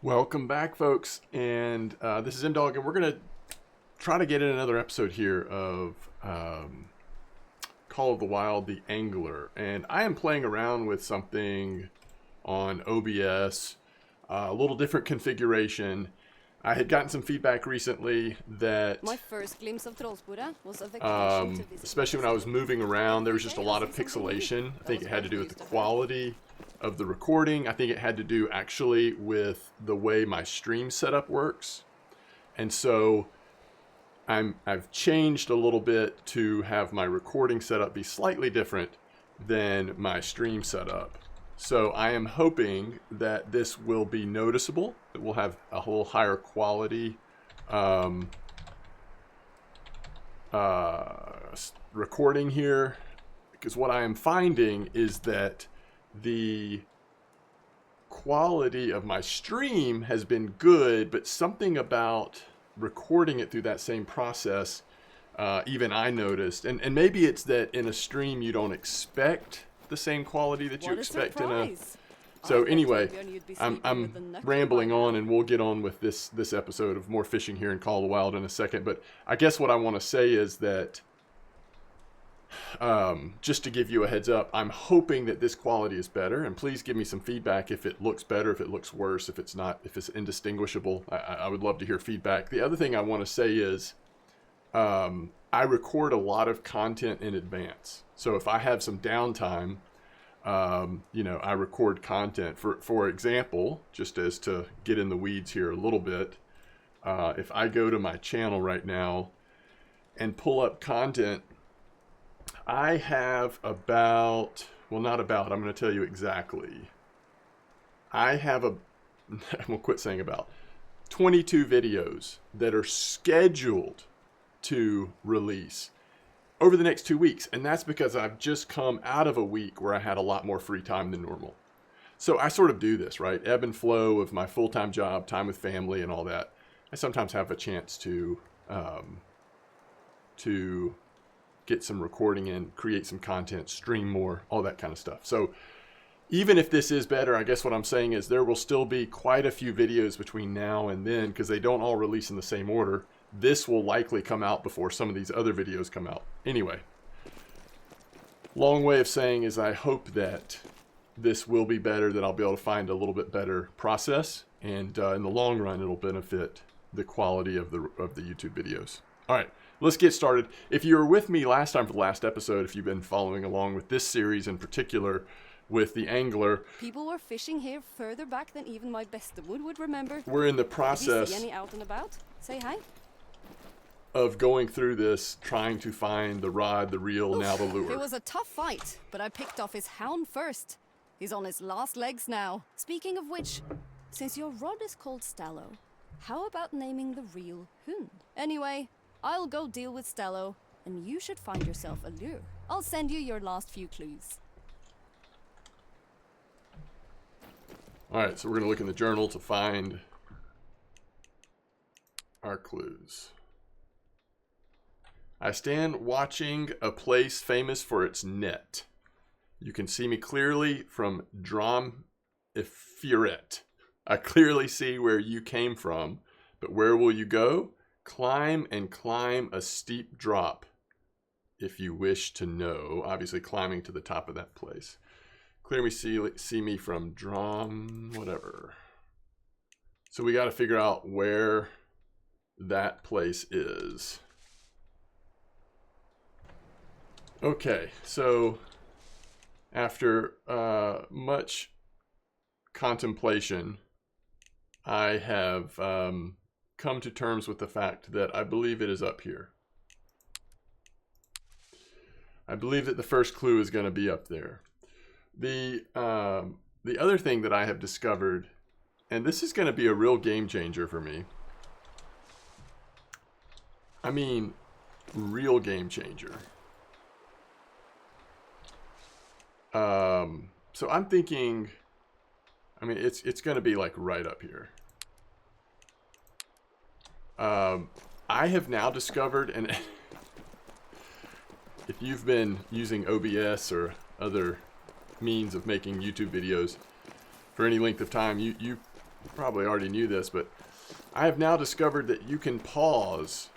Welcome back, folks, and this is M-Dog, and we're going to try to get in another episode here of Call of the Wild, the Angler. And I am playing around with something on OBS, a little different configuration. I had gotten some feedback recently that my first glimpse of Trollsporet was a vacation to visit. especially when I was moving around, there was just a lot of pixelation. I think it had to do with the quality of the recording. I think it had to do actually with the way my stream setup works. And so I've changed a little bit to have my recording setup be slightly different than my stream setup. So I am hoping that this will be noticeable. It will have a whole higher quality recording here, because what I am finding is that the quality of my stream has been good, but something about recording it through that same process, even I noticed, and maybe it's that in a stream you don't expect the same quality that you expect in a. So anyway, I'm rambling on, and we'll get on with this episode of more fishing here in Call of the Wild in a second. But I guess what I want to say is that, just to give you a heads up, I'm hoping that this quality is better, and please give me some feedback if it looks better, if it looks worse, if it's not, if it's indistinguishable. I would love to hear feedback. The other thing I want to say is, I record a lot of content in advance. So if I have some downtime, I record content. For example, just as to get in the weeds here a little bit, if I go to my channel right now and pull up content, I have I'm going to tell you exactly. I have we'll quit saying about, 22 videos that are scheduled to release over the next 2 weeks. And that's because I've just come out of a week where I had a lot more free time than normal. So I sort of do this, right? Ebb and flow of my full-time job, time with family and all that. I sometimes have a chance to get some recording in, create some content, stream more, all that kind of stuff. So even if this is better, I guess what I'm saying is there will still be quite a few videos between now and then, because they don't all release in the same order. This will likely come out before some of these other videos come out. Anyway, long way of saying is I hope that this will be better, that I'll be able to find a little bit better process, and in the long run, it'll benefit the quality of the YouTube videos. All right, let's get started. If you were with me last time for the last episode, if you've been following along with this series in particular with the Angler, people were fishing here further back than even my bestemor would remember. We're in the Did you process see any out and about? Say hi. of going through this, trying to find the rod, the reel, now the lure. It was a tough fight, but I picked off his hound first. He's on his last legs now. Speaking of which, since your rod is called Stallo, how about naming the reel Hund? Anyway, I'll go deal with Stallo, and you should find yourself a lure. I'll send you your last few clues. All right, so we're going to look in the journal to find our clues. I stand watching a place famous for its net. You can see me clearly from Drom Iffuret. I clearly see where you came from, but where will you go? Climb and climb a steep drop, if you wish to know. Obviously climbing to the top of that place. Clearly see me from Drom, whatever. So we got to figure out where that place is. Okay, so after much contemplation, I have come to terms with the fact that I believe it is up here. I believe that the first clue is going to be up there. The other thing that I have discovered, and this is going to be a real game changer for me. I mean, real game changer. So I'm thinking, I mean, it's going to be like right up here. I have now discovered, and if you've been using OBS or other means of making YouTube videos for any length of time, you probably already knew this, but I have now discovered that you can pause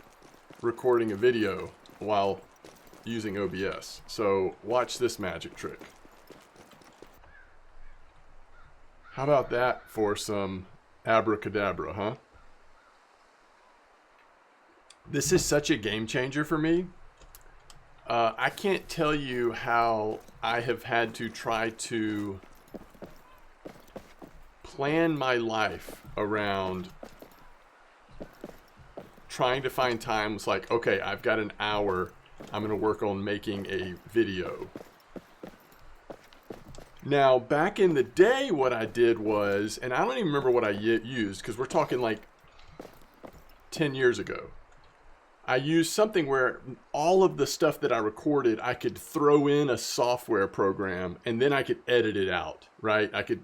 recording a video while using OBS. So watch this magic trick. How about that for some abracadabra, huh? This is such a game changer for me. I can't tell you how I have had to try to plan my life around trying to find times like, okay, I've got an hour, I'm going to work on making a video. Now, back in the day, what I did was, and I don't even remember what I used, because we're talking like 10 years ago. I used something where all of the stuff that I recorded, I could throw in a software program, and then I could edit it out, right? I could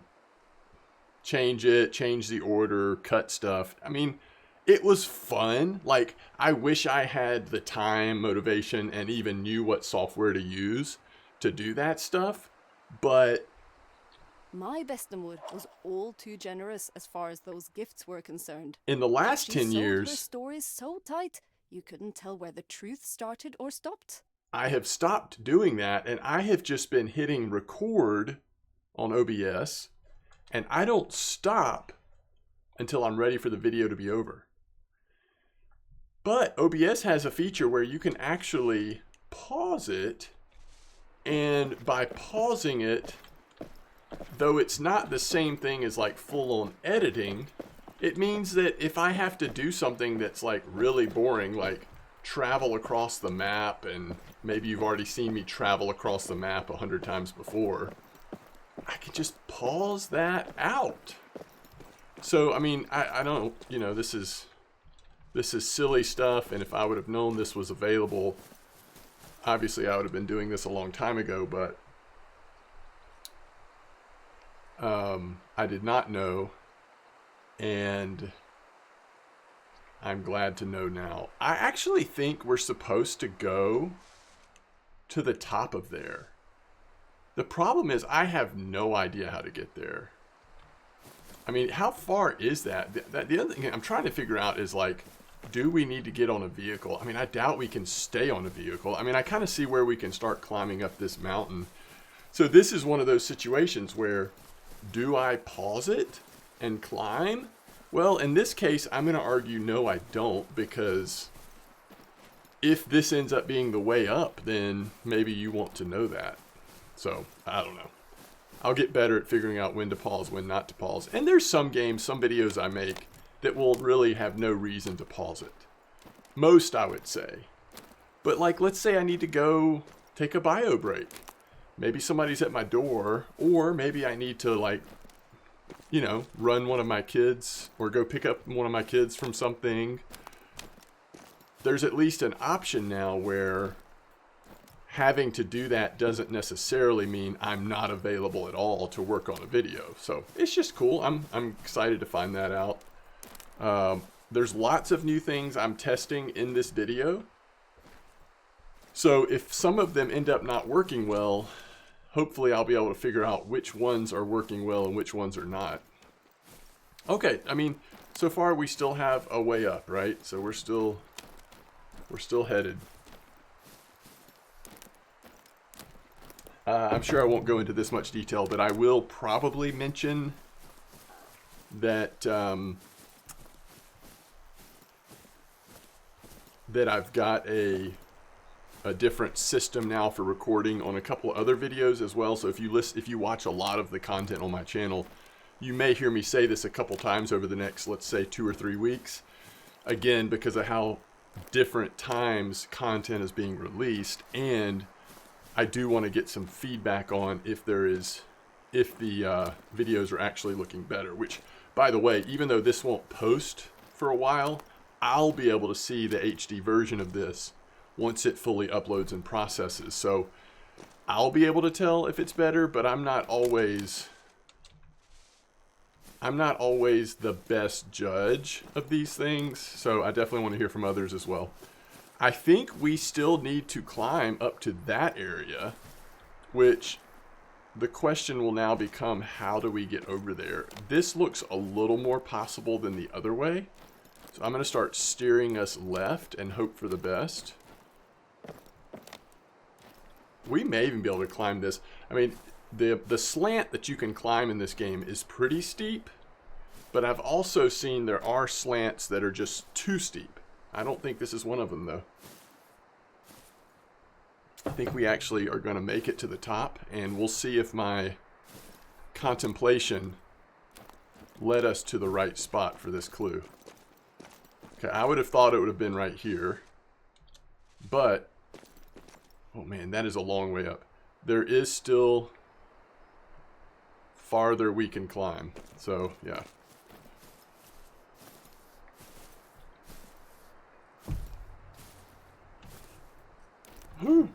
change it, change the order, cut stuff. I mean, it was fun. Like, I wish I had the time, motivation, and even knew what software to use to do that stuff. But my bestemor was all too generous as far as those gifts were concerned. in the last She 10 sold her years, stories so tight, you couldn't tell where the truth started or stopped. I have stopped doing that, and I have just been hitting record on OBS, and I don't stop until I'm ready for the video to be over. But OBS has a feature where you can actually pause it, and by pausing it, though it's not the same thing as like full-on editing, it means that if I have to do something that's like really boring, like travel across the map, and maybe you've already seen me travel across the map 100 times before, I can just pause that out. So, I mean, I don't, you know, this is silly stuff, and if I would have known this was available, obviously I would have been doing this a long time ago, but I did not know, and I'm glad to know now. I actually think we're supposed to go to the top of there. The problem is I have no idea how to get there. I mean, how far is that? The other thing I'm trying to figure out is like, do we need to get on a vehicle? I mean, I doubt we can stay on a vehicle. I mean, I kind of see where we can start climbing up this mountain. So this is one of those situations where, do I pause it and climb? Well, in this case, I'm going to argue no, I don't, because if this ends up being the way up, then maybe you want to know that. So, I don't know. I'll get better at figuring out when to pause, when not to pause. And there's some games, some videos I make that will really have no reason to pause it. Most, I would say. But like, let's say I need to go take a bio break. Maybe somebody's at my door, or maybe I need to, like, you know, run one of my kids or go pick up one of my kids from something. There's at least an option now where having to do that doesn't necessarily mean I'm not available at all to work on a video. So it's just cool. I'm excited to find that out. There's lots of new things I'm testing in this video. So if some of them end up not working well, hopefully I'll be able to figure out which ones are working well and which ones are not. Okay, I mean, so far we still have a way up, right? So we're still headed. I'm sure I won't go into this much detail, but I will probably mention that that I've got a different system now for recording on a couple of other videos as well. So if you watch a lot of the content on my channel, you may hear me say this a couple times over the next, let's say, 2 or 3 weeks. Again, because of how different times content is being released, and I do want to get some feedback on if the videos are actually looking better. Which, by the way, even though this won't post for a while, I'll be able to see the HD version of this once it fully uploads and processes. So I'll be able to tell if it's better, but I'm not always the best judge of these things. So I definitely want to hear from others as well. I think we still need to climb up to that area, which the question will now become, how do we get over there? This looks a little more possible than the other way. So I'm going to start steering us left and hope for the best. We may even be able to climb this. I mean, the slant that you can climb in this game is pretty steep. But I've also seen there are slants that are just too steep. I don't think this is one of them, though. I think we actually are going to make it to the top, and we'll see if my contemplation led us to the right spot for this clue. Okay, I would have thought it would have been right here. But, oh man, that is a long way up. There is still farther we can climb. So, yeah. Whew.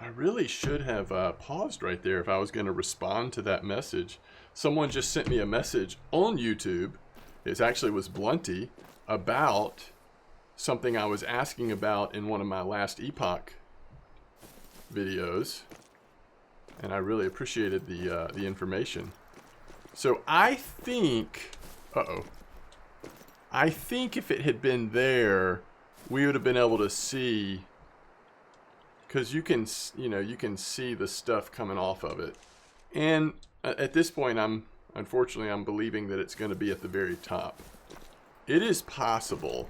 I really should have paused right there if I was going to respond to that message. Someone just sent me a message on YouTube. It actually was Blunty about something I was asking about in one of my last Epoch videos. And I really appreciated the information. So I think... Uh-oh. I think if it had been there, we would have been able to see... Because you can see the stuff coming off of it. And at this point, unfortunately, I'm believing that it's going to be at the very top. It is possible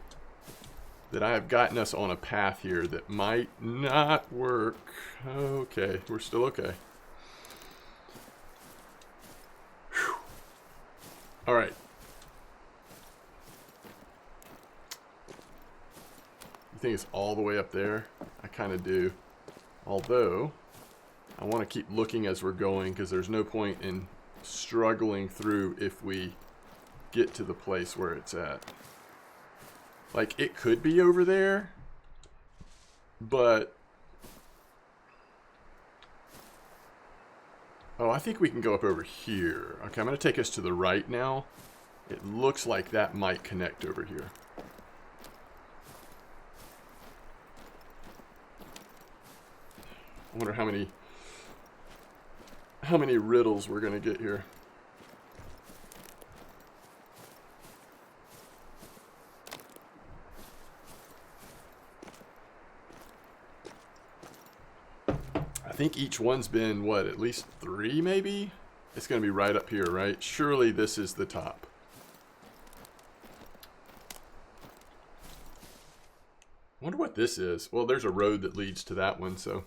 that I have gotten us on a path here that might not work. Okay, we're still okay. Whew. All right. You think it's all the way up there? I kind of do. Although, I want to keep looking as we're going because there's no point in struggling through if we get to the place where it's at. Like, it could be over there, but... Oh, I think we can go up over here. Okay, I'm going to take us to the right now. It looks like that might connect over here. I wonder how many riddles we're gonna get here. I think each one's been, what, at least 3 maybe? It's gonna be right up here, right? Surely this is the top. I wonder what this is. Well, there's a road that leads to that one, so...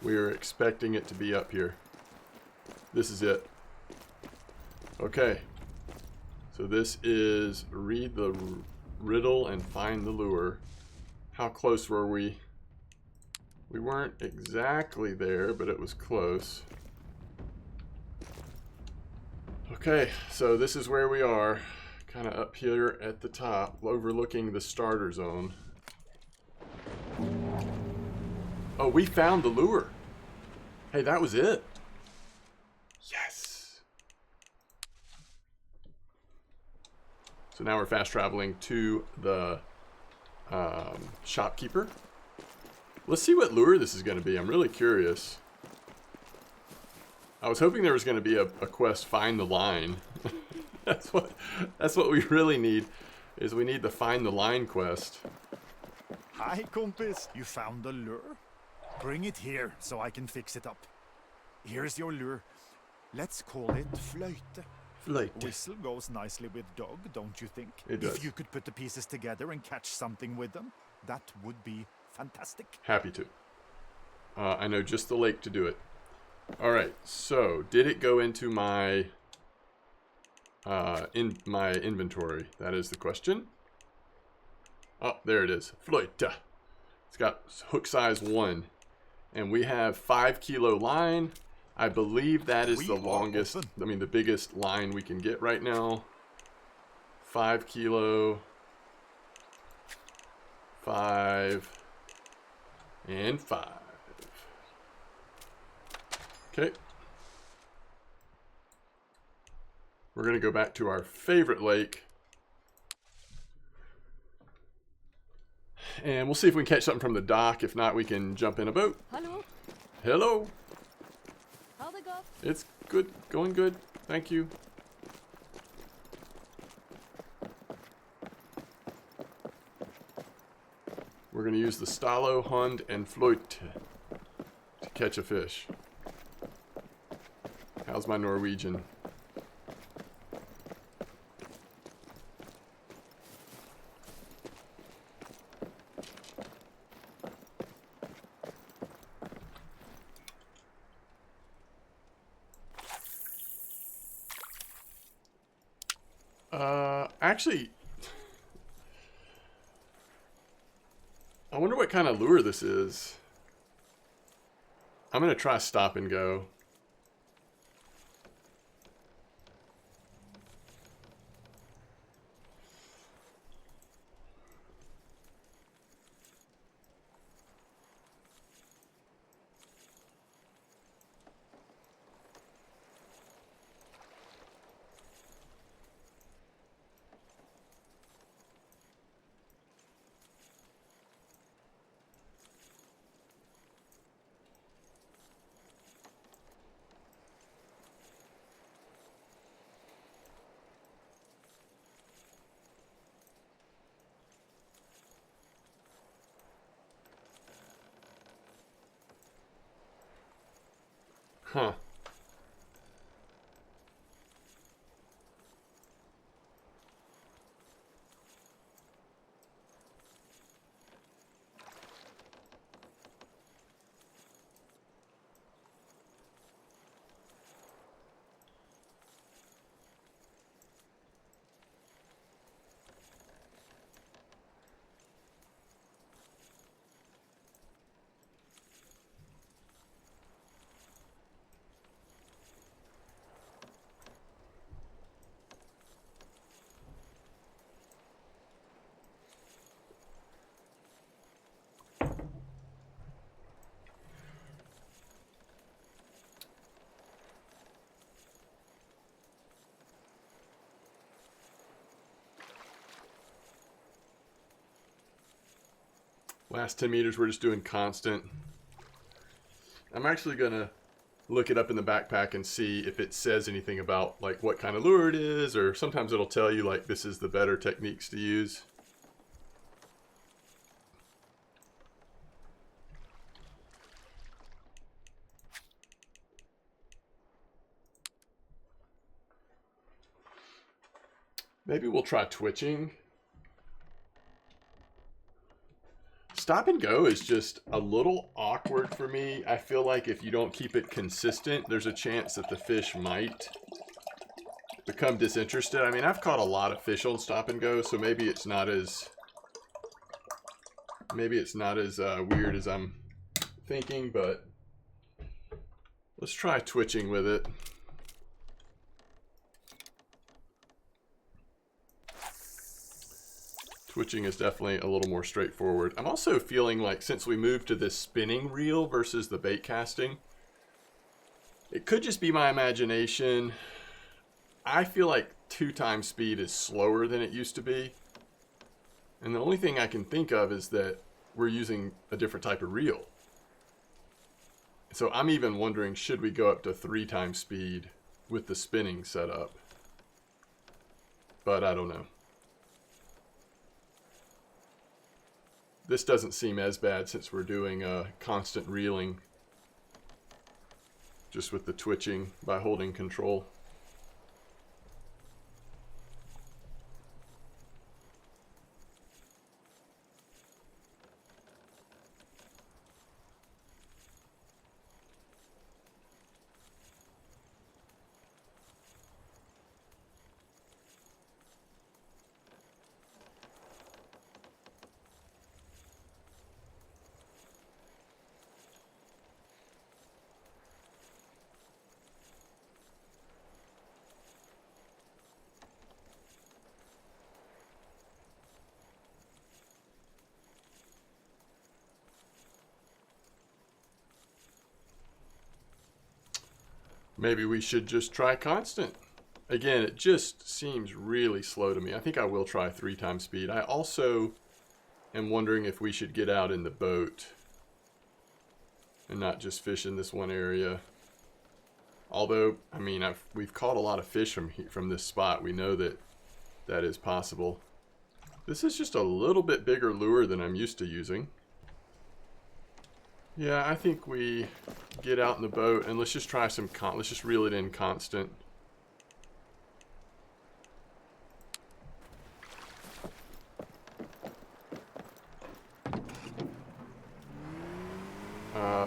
We're expecting it to be up here. This is it. Okay. So this is read the riddle and find the lure. How close were we? We weren't exactly there, but it was close. Okay, so this is where we are. Kind of up here at the top, overlooking the starter zone. Oh, we found the lure. Hey, that was it. Yes. So now we're fast traveling to the shopkeeper. Let's see what lure this is going to be. I'm really curious. I was hoping there was going to be a quest, find the line. That's what we really need, is we need the find the line quest. Hi, Compass. You found the lure? Bring it here so I can fix it up. Here's your lure. Let's call it Flöjte. Flöjte. Whistle goes nicely with dog, don't you think? It does. If you could put the pieces together and catch something with them, that would be fantastic. Happy to. I know just the lake to do it. All right. So, did it go into my in my inventory? That is the question. Oh, there it is. Flöjte. It's got hook size 1, and we have 5 kilo line. I believe that is the longest. I mean, the biggest line we can get right now. 5 kilo. 5 and 5. Okay. We're going to go back to our favorite lake. And we'll see if we can catch something from the dock. If not, we can jump in a boat. Hello. Hello. How'd it go? It's good. Going good. Thank you. We're going to use the Stallo, Hund, and Flöjte to catch a fish. How's my Norwegian? Actually, I wonder what kind of lure this is. I'm going to try stop and go. Huh. Last 10 meters, we're just doing constant. I'm actually going to look it up in the backpack and see if it says anything about like what kind of lure it is, or sometimes it'll tell you like this is the better techniques to use. Maybe we'll try twitching. Stop and go is just a little awkward for me. I feel like if you don't keep it consistent, there's a chance that the fish might become disinterested. I mean, I've caught a lot of fish on stop and go, so maybe it's not as weird as I'm thinking, but let's try twitching with it. Twitching is definitely a little more straightforward. I'm also feeling like since we moved to this spinning reel versus the bait casting, it could just be my imagination. I feel like 2x speed is slower than it used to be. And the only thing I can think of is that we're using a different type of reel. So I'm even wondering, should we go up to 3x speed with the spinning setup? But I don't know. this doesn't seem as bad since we're doing constant reeling just with the twitching by holding control. Maybe we should just try constant. Again, it just seems really slow to me. I think I will try 3 times speed. I also am wondering if we should get out in the boat and not just fish in this one area. Although, I mean, we've caught a lot of fish from this spot. We know that that is possible. This is just a little bit bigger lure than I'm used to using. Yeah, I think we get out in the boat and let's just try some let's just reel it in constant.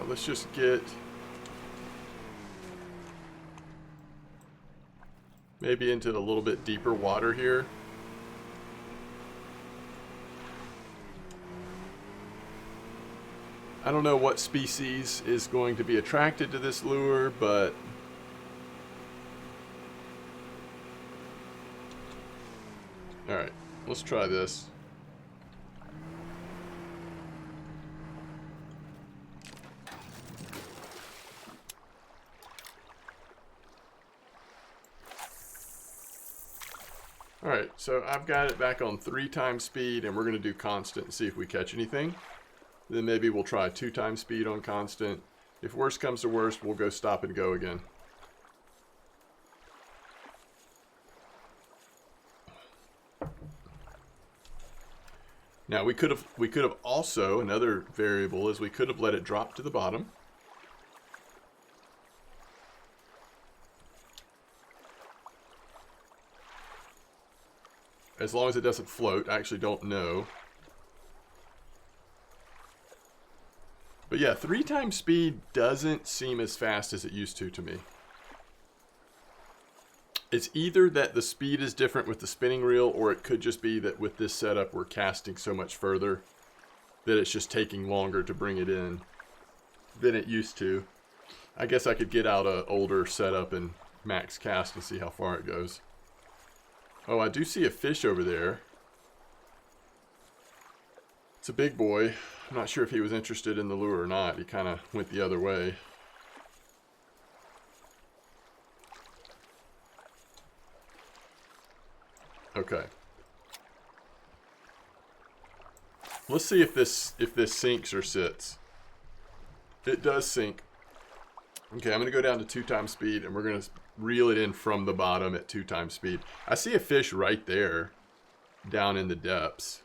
Let's just get maybe into a little bit deeper water here. I don't know what species is going to be attracted to this lure, but all right, let's try this. All right, so I've got it back on 3 times speed, and we're going to do constant and see if we catch anything. Then maybe we'll try 2 times speed on constant. If worst comes to worst, we'll go stop and go again. Now we could have also, another variable is we could have let it drop to the bottom. As long as it doesn't float. I actually don't know. But yeah, 3 times speed doesn't seem as fast as it used to me. It's either that the speed is different with the spinning reel, or it could just be that with this setup we're casting so much further that it's just taking longer to bring it in than it used to. I guess I could get out an older setup and max cast and see how far it goes. Oh, I do see a fish over there. It's a big boy. I'm not sure if he was interested in the lure or not. He kind of went the other way. Okay. Let's see if this sinks or sits. It does sink. Okay, I'm going to go down to 2 times speed, and we're going to reel it in from the bottom at 2 times speed. I see a fish right there, down in the depths.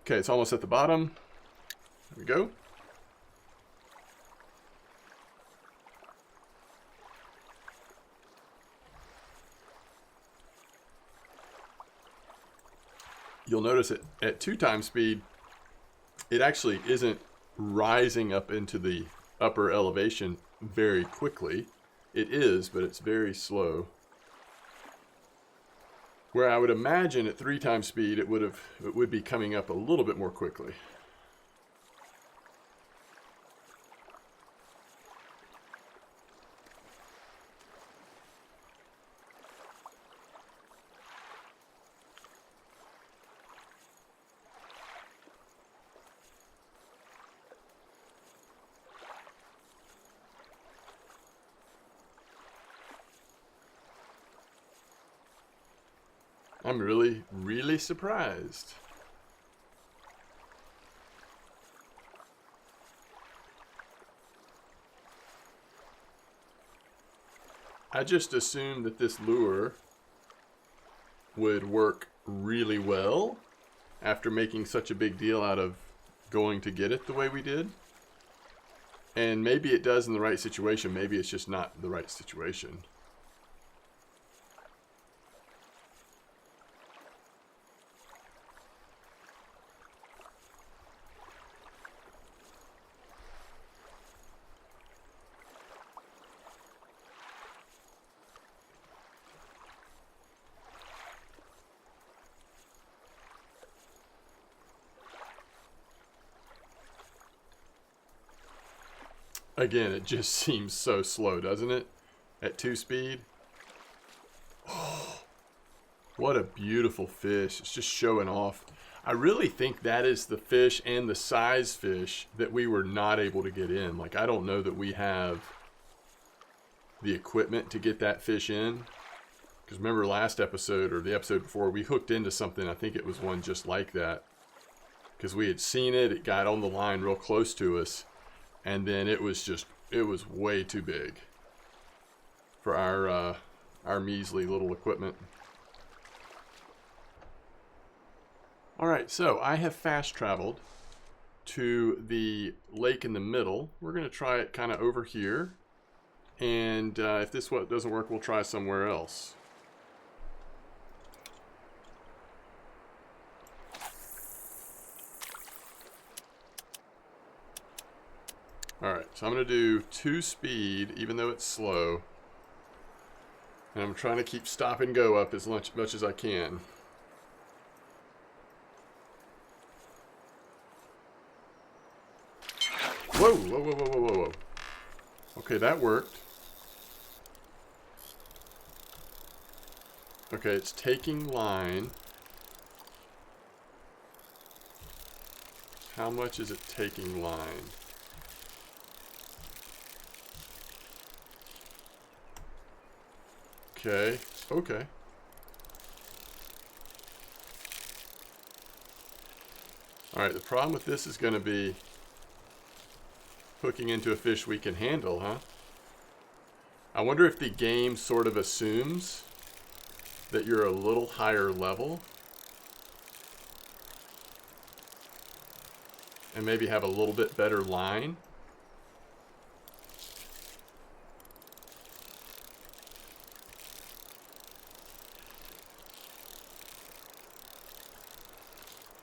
Okay, it's almost at the bottom. There we go. You'll notice it at 2 times speed, it actually isn't rising up into the upper elevation very quickly. It is, but it's very slow. Where I would imagine at 3 times speed, it would be coming up a little bit more quickly. I'm really, really surprised. I just assumed that this lure would work really well after making such a big deal out of going to get it the way we did. And maybe it does in the right situation. Maybe it's just not the right situation. Again, it just seems so slow, doesn't it? At 2 speed. Oh, what a beautiful fish. It's just showing off. I really think that is the fish and the size fish that we were not able to get in. Like, I don't know that we have the equipment to get that fish in. Because remember last episode, or the episode before, we hooked into something. I think it was one just like that. Because we had seen it. It got on the line real close to us. And then it was way too big for our measly little equipment. All right, so I have fast traveled to the lake in the middle. We're going to try it kind of over here. And if this doesn't work, we'll try somewhere else. Alright, so I'm going to do 2 speed, even though it's slow. And I'm trying to keep stop and go up as much as I can. Whoa, whoa, whoa, whoa, whoa, whoa. Okay, that worked. Okay, it's taking line. How much is it taking line? Okay, okay. Alright, the problem with this is going to be hooking into a fish we can handle, huh? I wonder if the game sort of assumes that you're a little higher level and maybe have a little bit better line.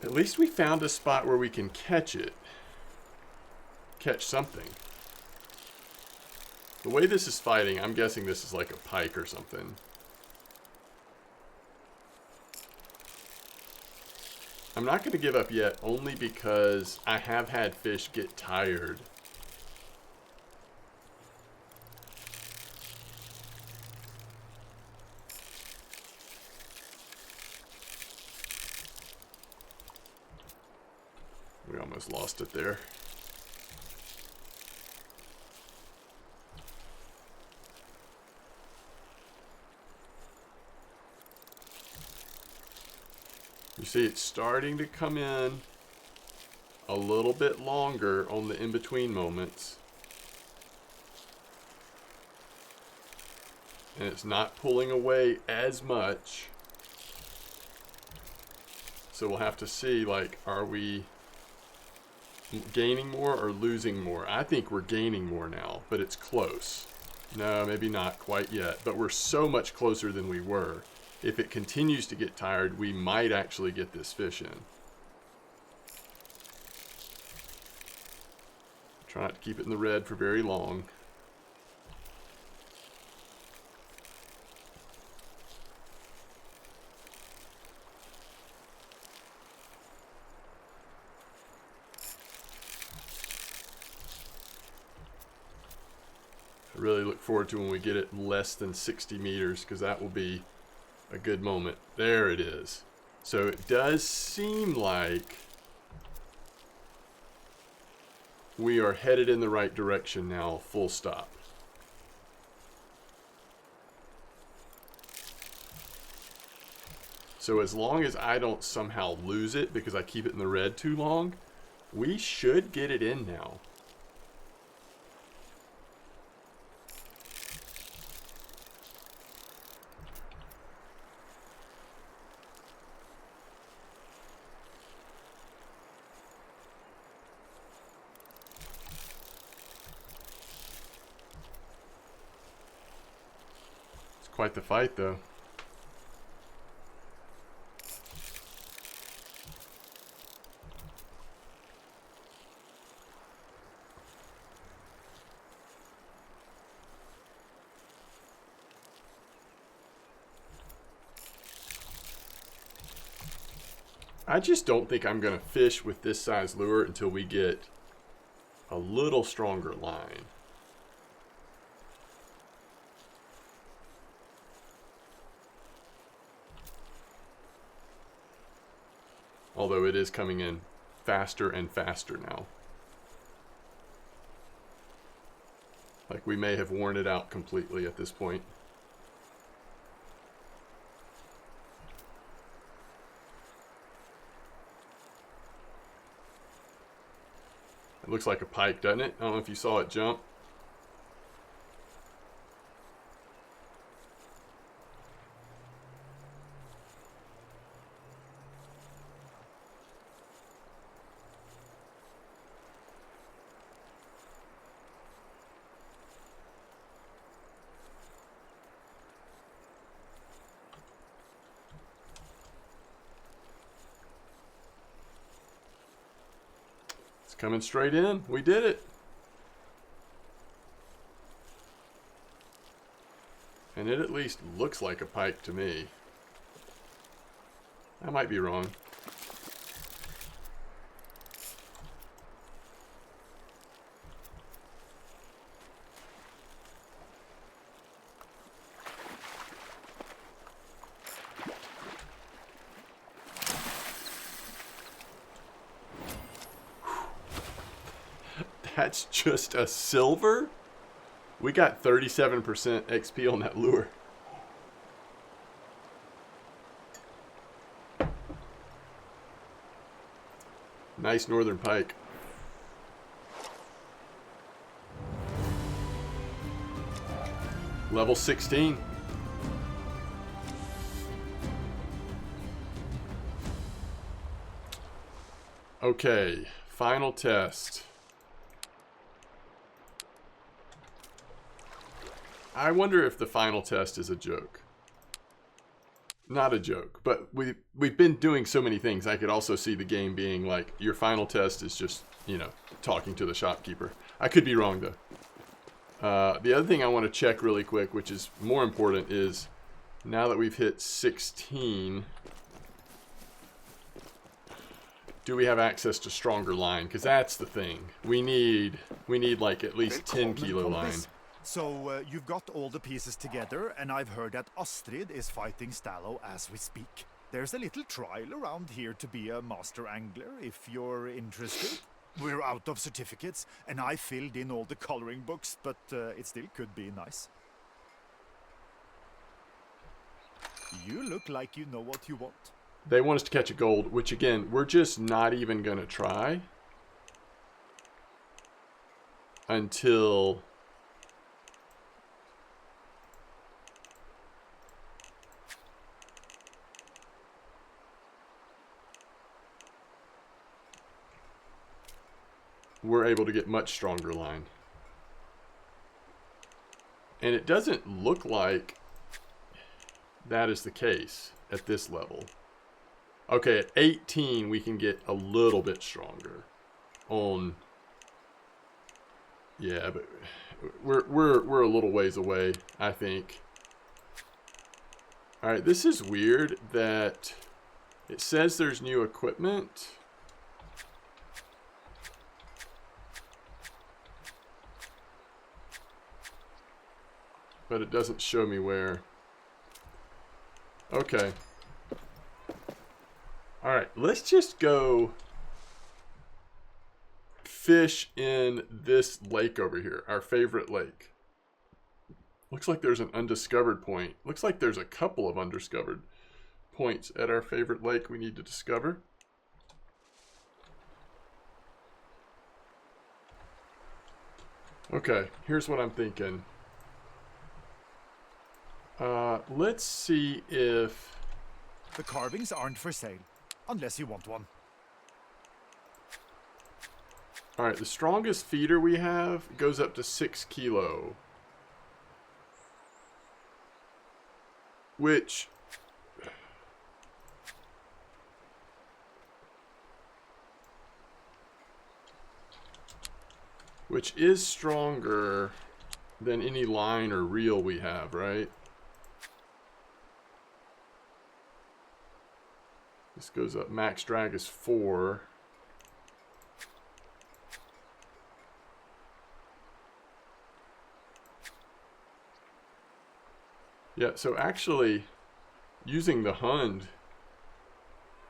At least we found a spot where we can catch it. Catch something. The way this is fighting, I'm guessing this is like a pike or something. I'm not going to give up yet, only because I have had fish get tired. We almost lost it there. You see it's starting to come in a little bit longer on the in-between moments. And it's not pulling away as much. So we'll have to see, like, are we gaining more or losing more? I think we're gaining more now, but it's close. No, maybe not quite yet, but we're so much closer than we were. If it continues to get tired, we might actually get this fish in. Try not to keep it in the red for very long. I really look forward to when we get it less than 60 meters, because that will be a good moment. There it is. So it does seem like we are headed in the right direction now, full stop. So as long as I don't somehow lose it because I keep it in the red too long, we should get it in now. Quite the fight, though. I just don't think I'm going to fish with this size lure until we get a little stronger line. Although it is coming in faster and faster now. Like we may have worn it out completely at this point. It looks like a pike, doesn't it? I don't know if you saw it jump. Coming straight in. We did it. And it at least looks like a pike to me. I might be wrong. That's just a silver? We got 37% XP on that lure. Nice northern pike. Level 16. Okay, final test. I wonder if the final test is a joke. Not a joke, but we've been doing so many things. I could also see the game being like, your final test is just, you know, talking to the shopkeeper. I could be wrong, though. The other thing I want to check really quick, which is more important, is now that we've hit 16, do we have access to stronger line? Because that's the thing. We need like at least 10 kilo line. So, you've got all the pieces together, and I've heard that Astrid is fighting Stallo as we speak. There's a little trial around here to be a master angler, if you're interested. We're out of certificates, and I filled in all the coloring books, but it still could be nice. You look like you know what you want. They want us to catch a gold, which again, we're just not even going to try until we're able to get much stronger line. And it doesn't look like that is the case at this level. Okay, at 18 we can get a little bit stronger on, yeah, but we're a little ways away, I think. All right, this is weird that it says there's new equipment. But it doesn't show me where. Okay. Alright, let's just go fish in this lake over here, our favorite lake. Looks like there's an undiscovered point. Looks like there's a couple of undiscovered points at our favorite lake we need to discover. Okay, here's what I'm thinking. Let's see if... The carvings aren't for sale, unless you want one. Alright, the strongest feeder we have goes up to 6 kilo. which is stronger than any line or reel we have, right? This goes up. Max drag is 4. Yeah, so actually using the Hund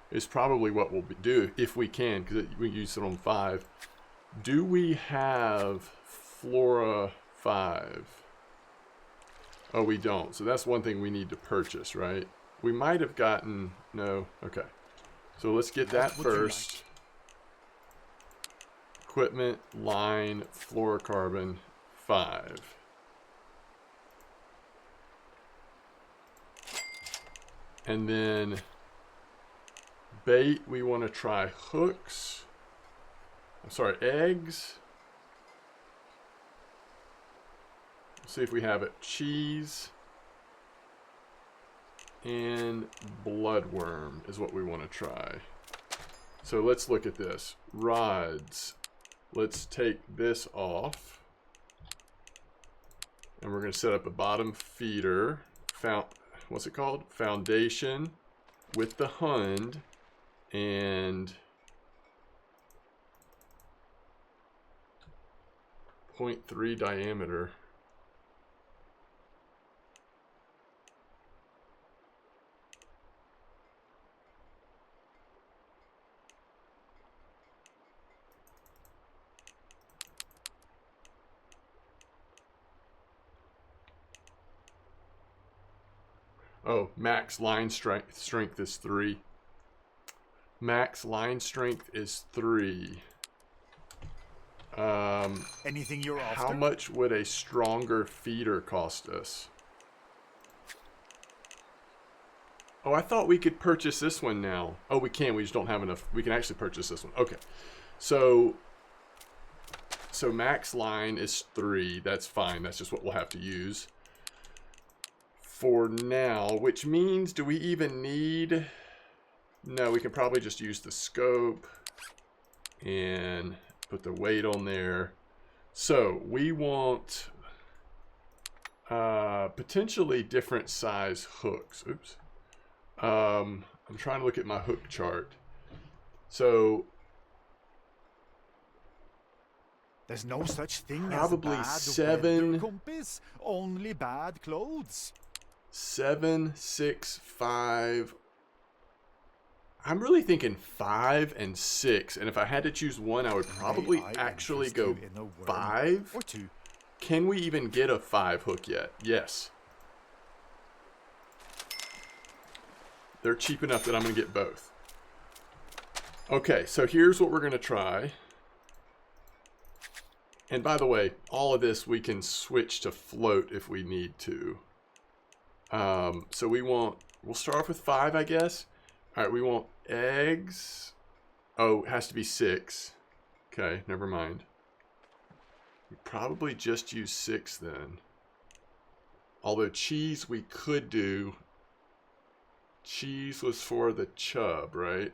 is probably what we'll do if we can, because we use it on 5. Do we have Flora 5? Oh, we don't. So that's one thing we need to purchase, right? We might have gotten... No. Okay. So let's get that first. Equipment, line, fluorocarbon, 5. And then bait, we want to try hooks. I'm sorry, eggs. Let's see if we have it. Cheese and bloodworm is what we want to try. So let's look at this. Rods. Let's take this off. And we're going to set up a bottom feeder. What's it called? Foundation with the Hund and 0.3 diameter. Oh, max line strength is 3. Max line strength is 3. Anything you're after? How much would a stronger feeder cost us? Oh, I thought we could purchase this one now. Oh, we can. We just don't have enough. We can actually purchase this one. Okay. So max line is 3. That's fine. That's just what we'll have to use for now, which means, do we even need... No, we can probably just use the scope and put the weight on there. So we want potentially different size hooks. Oops. I'm trying to look at my hook chart. So there's no such thing probably as bad 7 weather, compass. Only bad clothes. 7, 6, 5. I'm really thinking 5 and 6, and if I had to choose one, I would probably actually go 5. Or 2. Can we even get a 5 hook yet? Yes. They're cheap enough that I'm going to get both. Okay, so here's what we're going to try. And by the way, all of this we can switch to float if we need to. So we'll start off with 5, I guess. All right, we want eggs. Oh, it has to be 6. Okay, never mind. We probably just use 6 then. Although cheese we could do. Cheese was for the chub, right?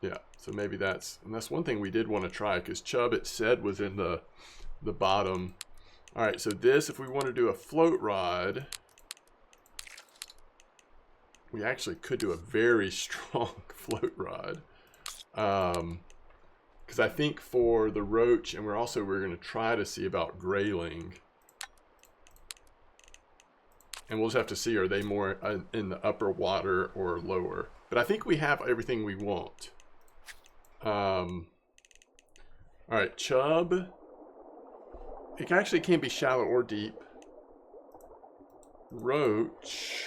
Yeah, so maybe that's one thing we did want to try, because chub, it said, was in the bottom. All right, so this, if we want to do a float rod, we actually could do a very strong float rod. Because I think for the roach, and we're going to try to see about grayling. And we'll just have to see, are they more in the upper water or lower? But I think we have everything we want. All right, chub. It actually can be shallow or deep. Roach.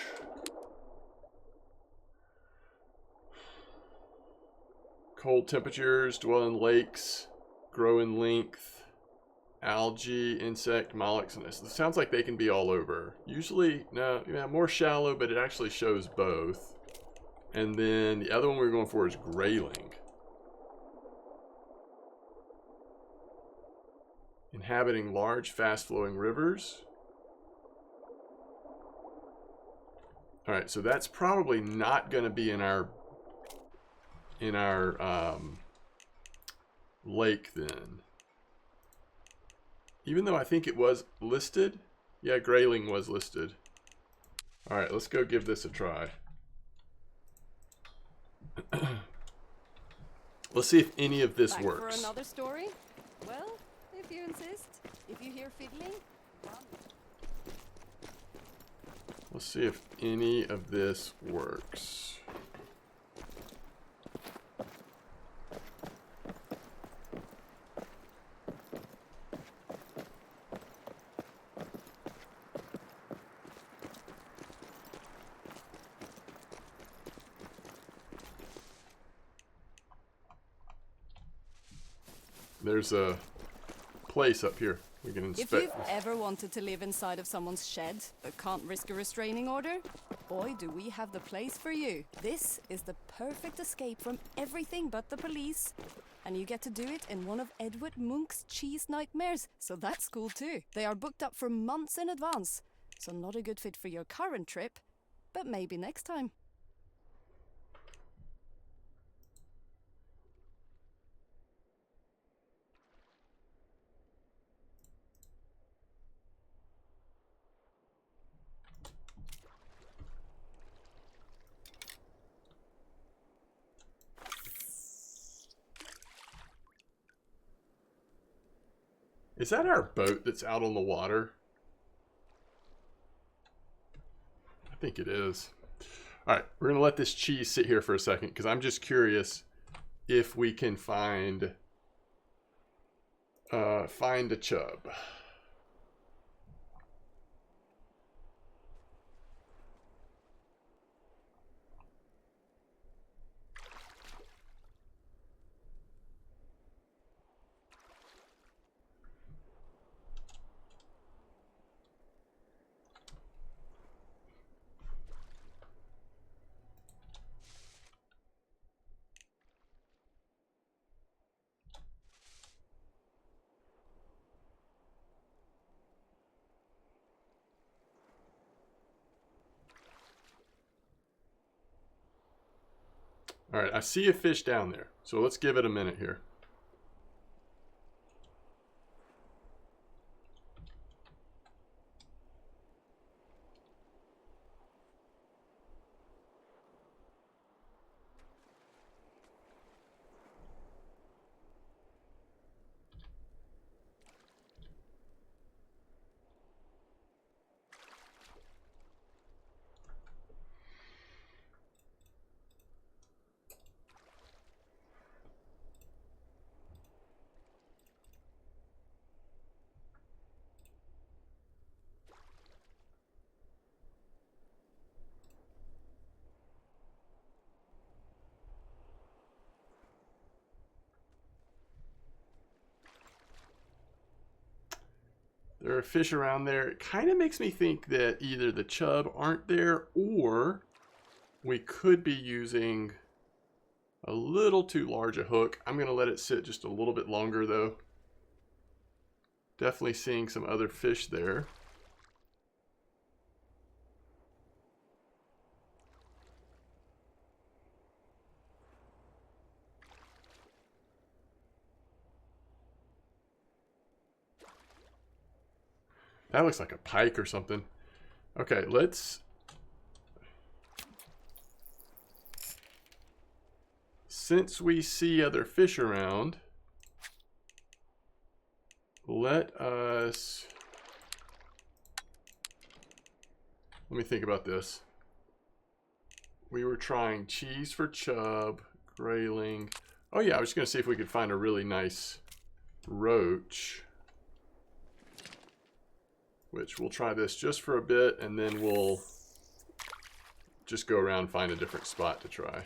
Cold temperatures, dwell in lakes, grow in length, algae, insect, mollusks. And it sounds like they can be all over. Usually, no, yeah, more shallow, but it actually shows both. And then the other one we're going for is grayling. Inhabiting large, fast-flowing rivers. All right, so that's probably not going to be in our lake then. Even though I think it was listed. Yeah, grayling was listed. All right, let's go give this a try. Let's see if any of this Back works. for another story? Well, if you insist. If you hear fiddling, run. Let's see if any of this works. There's a place up here we can inspect. If you've ever wanted to live inside of someone's shed but can't risk a restraining order, boy, do we have the place for you. This is the perfect escape from everything but the police. And you get to do it in one of Edward Munch's cheese nightmares, so that's cool too. They are booked up for months in advance, so not a good fit for your current trip, but maybe next time. Is that our boat that's out on the water? I think it is. All right, we're gonna let this cheese sit here for a second because I'm just curious if we can find a chub. All right, I see a fish down there, so let's give it a minute here. There are fish around there. It kind of makes me think that either the chub aren't there or we could be using a little too large a hook. I'm going to let it sit just a little bit longer though. Definitely seeing some other fish there. That looks like a pike or something. Okay, let's... Since we see other fish around, let us... Let me think about this. We were trying cheese for chub, grayling. Oh yeah, I was just going to see if we could find a really nice roach. Which we'll try this just for a bit and then we'll just go around and find a different spot to try.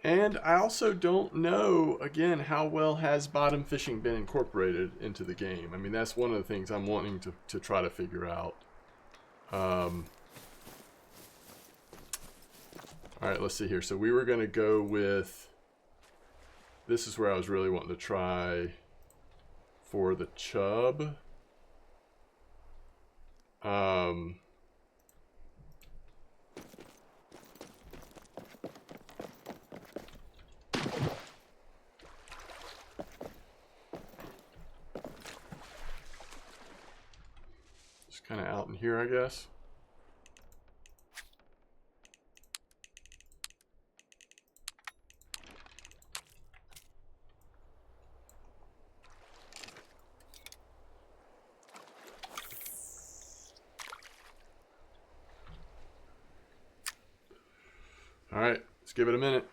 And I also don't know, again, how well has bottom fishing been incorporated into the game. I mean, that's one of the things I'm wanting to try to figure out. All right, let's see here. So we were going to go with... This is where I was really wanting to try for the chub. Just kind of out in here, I guess. All right, let's give it a minute.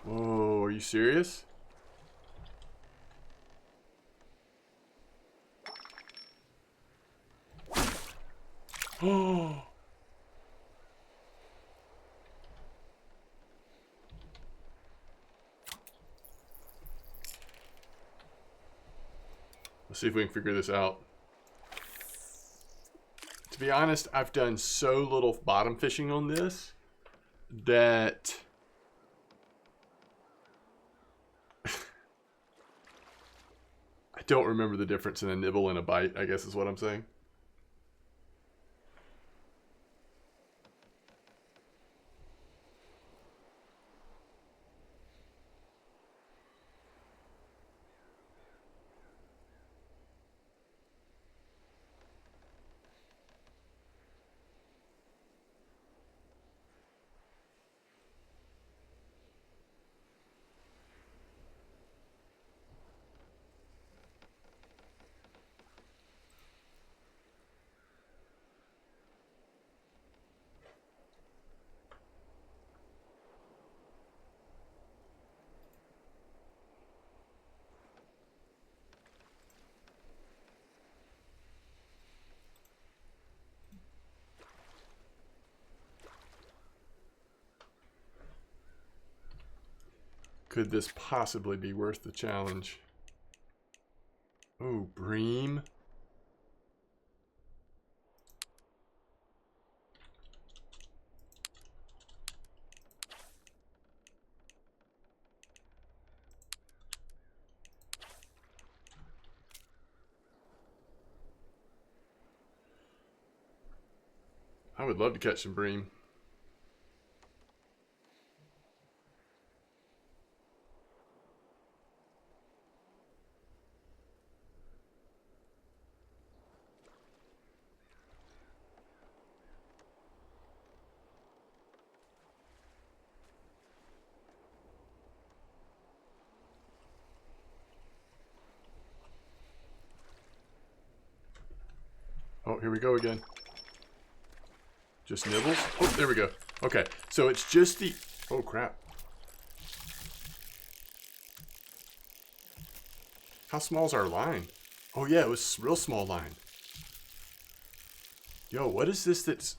Whoa, are you serious? Oh. Let's see if we can figure this out. To be honest, I've done so little bottom fishing on this that I don't remember the difference in a nibble and a bite, I guess is what I'm saying. Could this possibly be worth the challenge? Oh, bream. I would love to catch some bream. Oh, here we go again. Just nibbles? Oh, there we go. Okay, so it's just the... Oh, crap. How small's our line? Oh, yeah, it was real small line. Yo, what is this that's...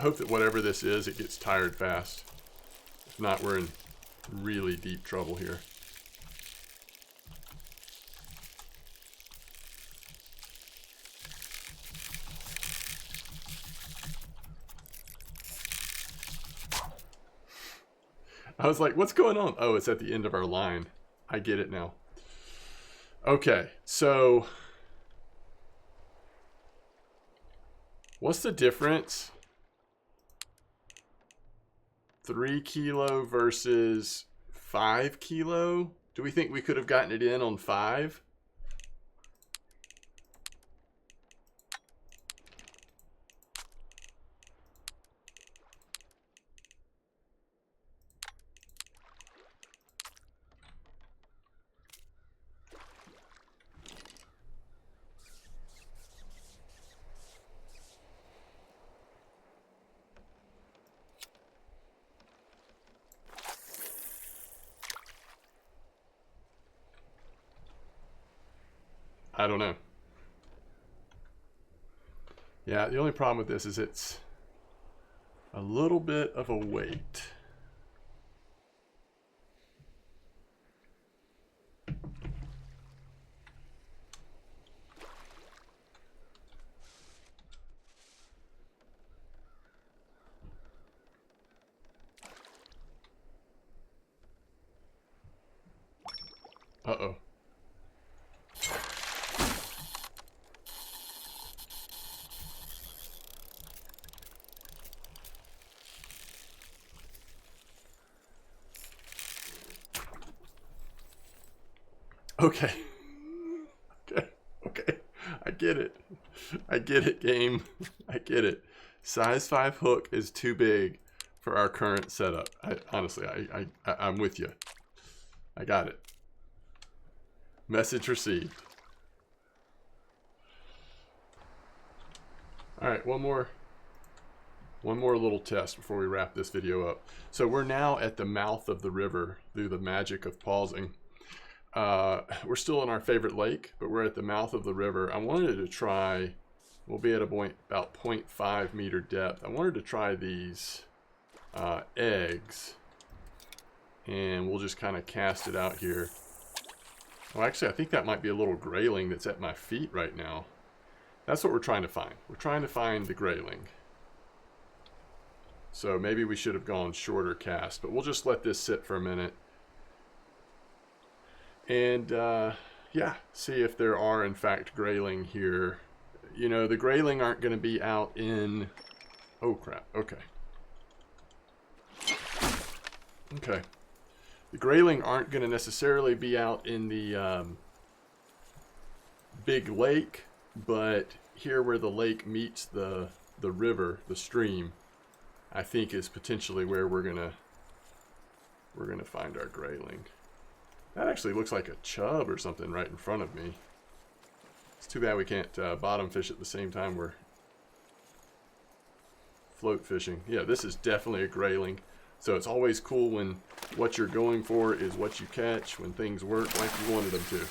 hope that whatever this is, it gets tired fast. If not, we're in really deep trouble here. I was like, what's going on? Oh, it's at the end of our line. I get it now. Okay, so what's the difference? 3 kilo versus 5 kilo? Do we think we could have gotten it in on 5? I don't know. Yeah, the only problem with this is it's a little bit of a weight. Uh-oh. Okay. Okay. I get it. I get it, game. I get it. Size 5 hook is too big for our current setup. Honestly, I'm with you. I got it. Message received. All right, one more little test before we wrap this video up. So we're now at the mouth of the river through the magic of pausing. We're still in our favorite lake, but we're at the mouth of the river. I wanted to try, we'll be at a point about 0.5 meter depth. I wanted to try these eggs, and we'll just kind of cast it out here. Well, actually, I think that might be a little grayling that's at my feet right now. That's what we're trying to find. We're trying to find the grayling. So maybe we should have gone shorter cast, but we'll just let this sit for a minute. And yeah, see if there are in fact grayling here. You know, the grayling aren't going to be out in... Oh crap, okay. Okay. The grayling aren't going to necessarily be out in the big lake, but here where the lake meets the river, the stream, I think is potentially where we're gonna find our grayling. That actually looks like a chub or something right in front of me. It's too bad we can't bottom fish at the same time we're float fishing. Yeah, this is definitely a grayling. So it's always cool when what you're going for is what you catch, when things work like you wanted them to.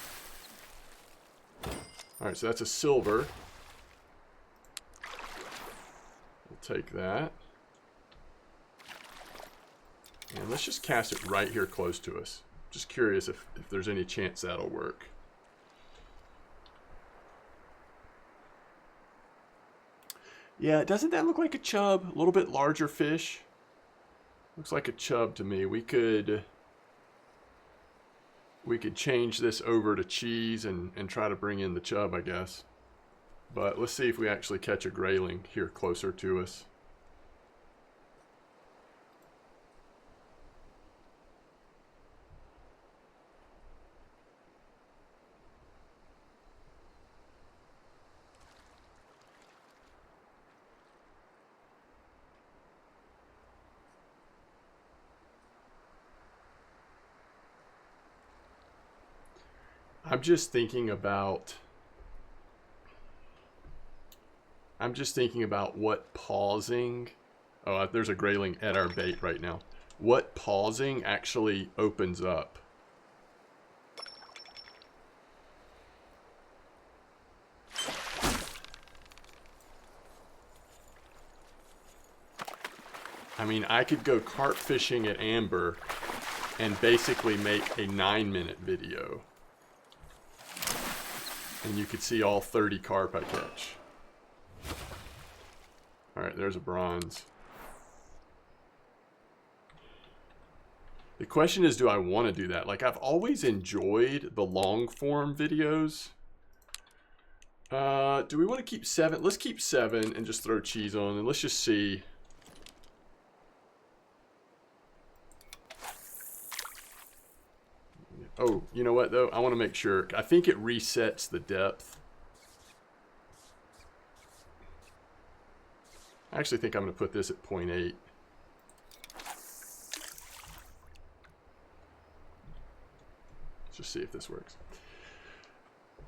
Alright, so that's a silver. We'll take that. And let's just cast it right here close to us. Just curious if there's any chance that'll work. Yeah, doesn't that look like a chub? A little bit larger fish. Looks like a chub to me. We could change this over to cheese and try to bring in the chub, I guess. But let's see if we actually catch a grayling here closer to us. I'm just thinking about what pausing. Oh, there's a grayling at our bait right now. What pausing actually opens up. I mean, I could go carp fishing at Amber and basically make a 9-minute video. And you could see all 30 carp I catch. Alright, there's a bronze. The question is, do I want to do that? Like, I've always enjoyed the long form videos. Do we want to keep 7? Let's keep 7 and just throw cheese on, and let's just see. Oh, you know what though? I want to make sure. I think it resets the depth. I actually think I'm going to put this at 0.8. Let's just see if this works.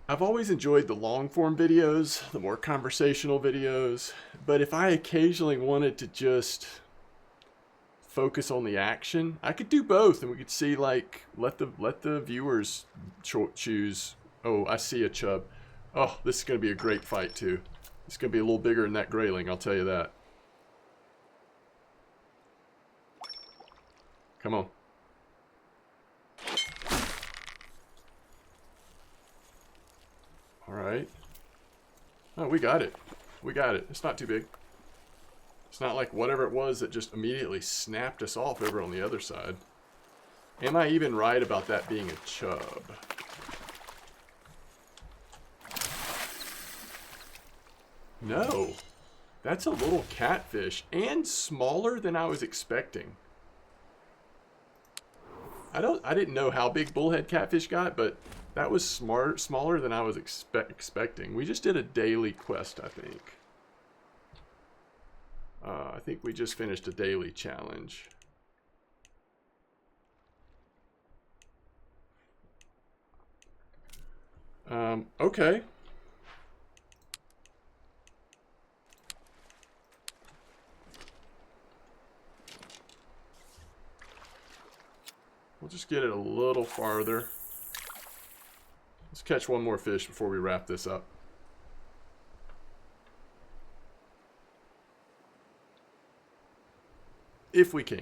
I've always enjoyed the long form videos, the more conversational videos, but if I occasionally wanted to just focus on the action, I could do both, and we could see, like, let the viewers choose. Oh, I see a chub. Oh, this is going to be a great fight too. It's going to be a little bigger than that grayling, I'll tell you that. Come on. Alright. Oh, we got it. We got it. It's not too big. It's not like whatever it was that just immediately snapped us off over on the other side. Am I even right about that being a chub? No. That's a little catfish and smaller than I was expecting. I didn't know how big bullhead catfish got, but that was smaller than I was expecting. We just did a daily quest, I think. I think we just finished a daily challenge. Okay. We'll just get it a little farther. Let's catch one more fish before we wrap this up. If we can.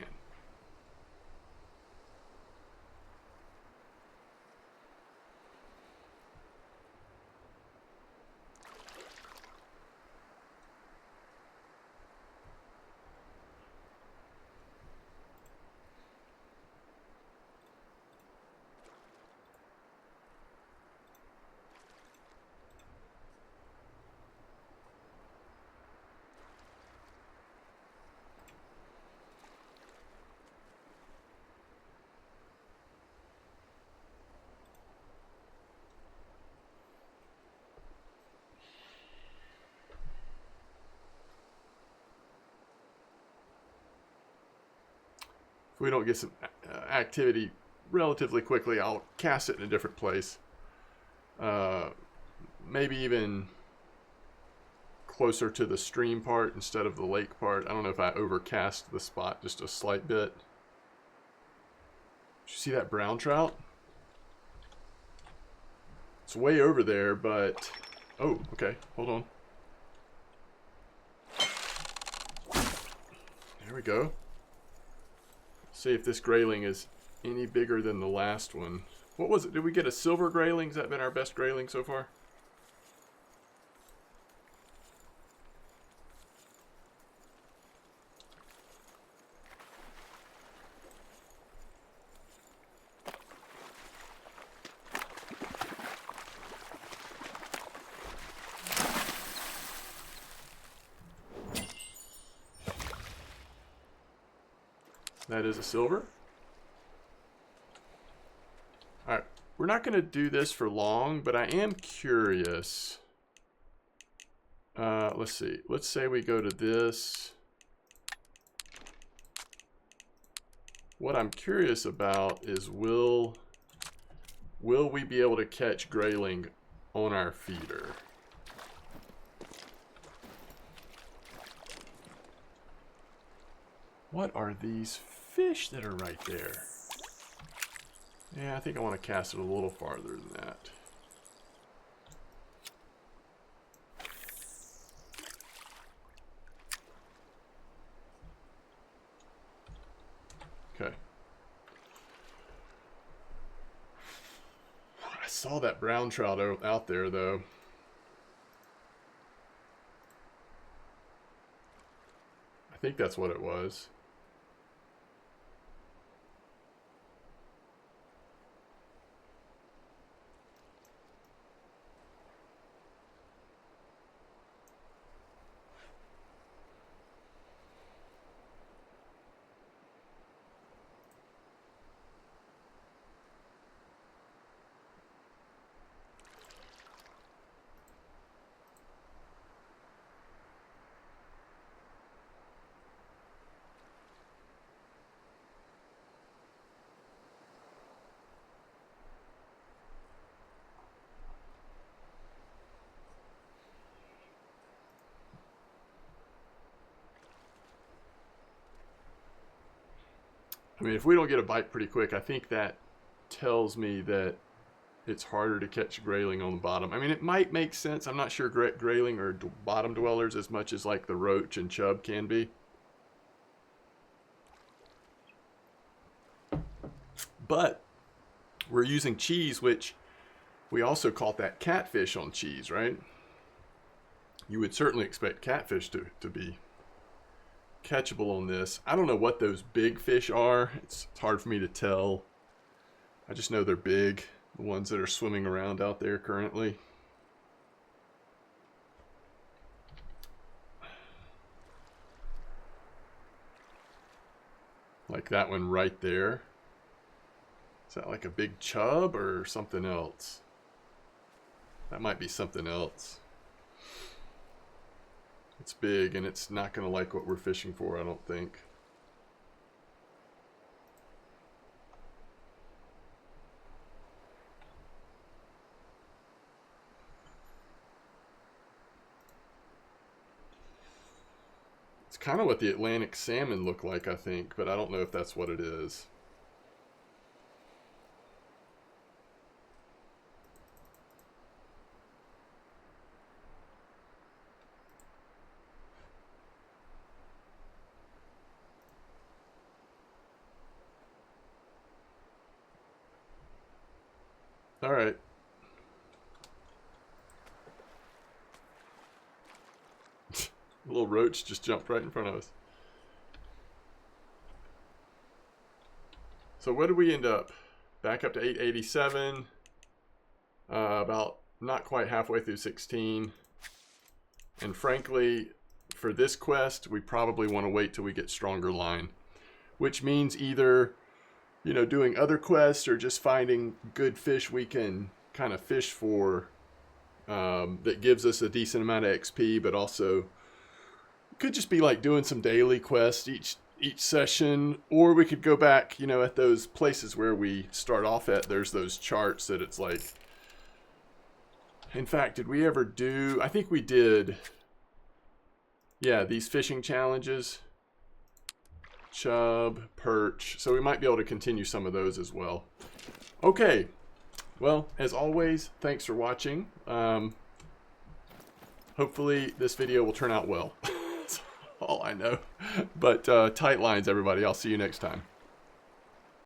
If we don't get some activity relatively quickly, I'll cast it in a different place. Maybe even closer to the stream part instead of the lake part. I don't know if I overcast the spot just a slight bit. Did you see that brown trout? It's way over there, but... Oh, okay. Hold on. There we go. See if this grayling is any bigger than the last one. What was it? Did we get a silver grayling? Has that been our best grayling so far? That is a silver. Alright, we're not going to do this for long, but I am curious. Let's see. Let's say we go to this. What I'm curious about is will we be able to catch grayling on our feeder? What are these fish that are right there? Yeah, I think I want to cast it a little farther than that. saw that brown trout out there, though. I think that's what it was. I mean, if we don't get a bite pretty quick, I think that tells me that it's harder to catch grayling on the bottom. I mean, it might make sense. I'm not sure grayling are bottom dwellers as much as like the roach and chub can be. But we're using cheese, which we also caught that catfish on cheese, right? You would certainly expect catfish to be catchable on this. I don't know what those big fish are. It's hard for me to tell. I just know they're big, the ones that are swimming around out there currently. Like that one right there. Is that like a big chub or something else? That might be something else. It's big and it's not going to like what we're fishing for, I don't think. It's kind of what the Atlantic salmon look like, I think, but I don't know if that's what it is. All right. A little roach just jumped right in front of us. So what did we end up? Back up to 887. About not quite halfway through 16. And frankly, for this quest, we probably want to wait till we get stronger line. Which means either, you know, doing other quests or just finding good fish we can kind of fish for that gives us a decent amount of XP, but also could just be like doing some daily quests each session, or we could go back, you know, at those places where we start off at. There's those charts that it's like, in fact, did we ever do, I think we did, yeah, these fishing challenges, chub, perch, so we might be able to continue some of those as well. Okay, well, as always, thanks for watching. Hopefully this video will turn out well. That's all I know. But tight lines, everybody. I'll see you next time.